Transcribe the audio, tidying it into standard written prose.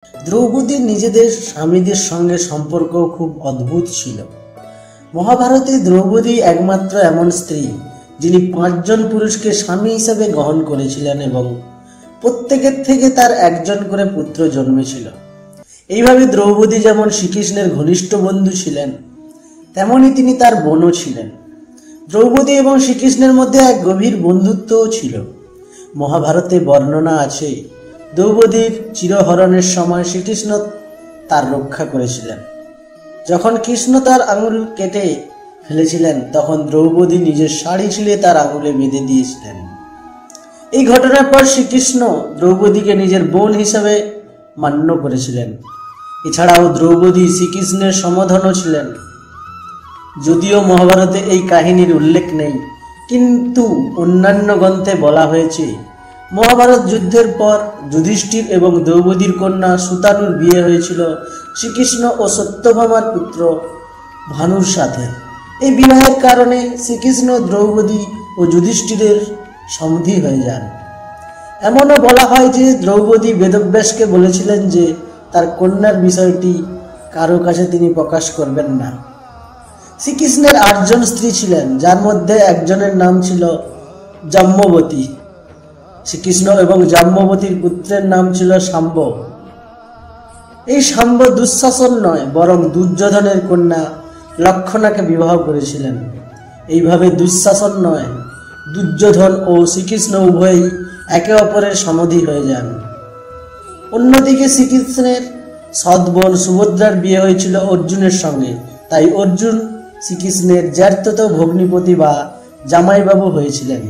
দ্রৌপদীর নিজেদের স্বামীদের সঙ্গে সম্পর্ক খুব অদ্ভুত ছিল। মহাভারতে দ্রৌপদী একমাত্র এমন স্ত্রী যিনি 5 জন পুরুষকে স্বামী হিসেবে গ্রহণ করেছিলেন এবং প্রত্যেকের থেকে তার একজন করে পুত্র জন্মেছিল। এইভাবে দ্রৌপদী যেমন শ্রীকৃষ্ণের ঘনিষ্ঠ বন্ধু ছিলেন, তেমনি তিনি তার বোনও ছিলেন। দ্রৌপদী এবং শ্রীকৃষ্ণের মধ্যে এক গভীর বন্ধুত্বও ছিল। মহাভারতে বর্ণনা আছে, দ্রৌপদীর চিরহরণের সময় শ্রীকৃষ্ণ তার রক্ষা করেছিলেন। যখন কৃষ্ণ তার আঙুল কেটে ফেলেছিলেন, তখন দ্রৌপদী নিজের শাড়ি ছিঁড়ে তার আঙুলে বেঁধে দিয়েছিলেন। এই ঘটনার পর শ্রীকৃষ্ণ দ্রৌপদীকে নিজের বোন হিসেবে মান্য করেছিলেন। এছাড়াও দ্রৌপদী শ্রীকৃষ্ণের সমধনও ছিলেন। যদিও মহাভারতে এই কাহিনীর উল্লেখ নেই, কিন্তু অন্যান্য গ্রন্থে বলা হয়েছে মহাভারত যুদ্ধের পর যুধিষ্ঠির এবং দ্রৌপদীর কন্যা সুতানুর বিয়ে হয়েছিল শ্রীকৃষ্ণ ও সত্যভামার পুত্র ভানুর সাথে। এই বিবাহের কারণে শ্রীকৃষ্ণ, দ্রৌপদী ও যুধিষ্ঠিরের সন্ধি হয়ে যান। এমনও বলা হয় যে দ্রৌপদী বেদব্যাসকে বলেছিলেন যে তার কন্যার বিষয়টি কারো কাছে তিনি প্রকাশ করবেন না। শ্রীকৃষ্ণের 8 জন স্ত্রী ছিলেন, যার মধ্যে একজনের নাম ছিল জাম্ববতী। শ্রীকৃষ্ণ এবং জাম্ববতীর পুত্রের নাম ছিল শাম্ব। এই শাম্ব দুঃশাসন নয়, বরং দুর্যোধনের কন্যা লক্ষণাকে বিবাহ করেছিলেন। এইভাবে দুঃশাসন নয়, দুর্যোধন ও শ্রীকৃষ্ণ উভয়ই একে অপরের সমধি হয়ে যান। অন্যদিকে শ্রীকৃষ্ণের সৎ বোন সুভদ্রার বিয়ে হয়েছিল অর্জুনের সঙ্গে, তাই অর্জুন শ্রীকৃষ্ণের জ্যাঠতো ভগ্নিপতি বা জামাইবাবু হয়েছিলেন।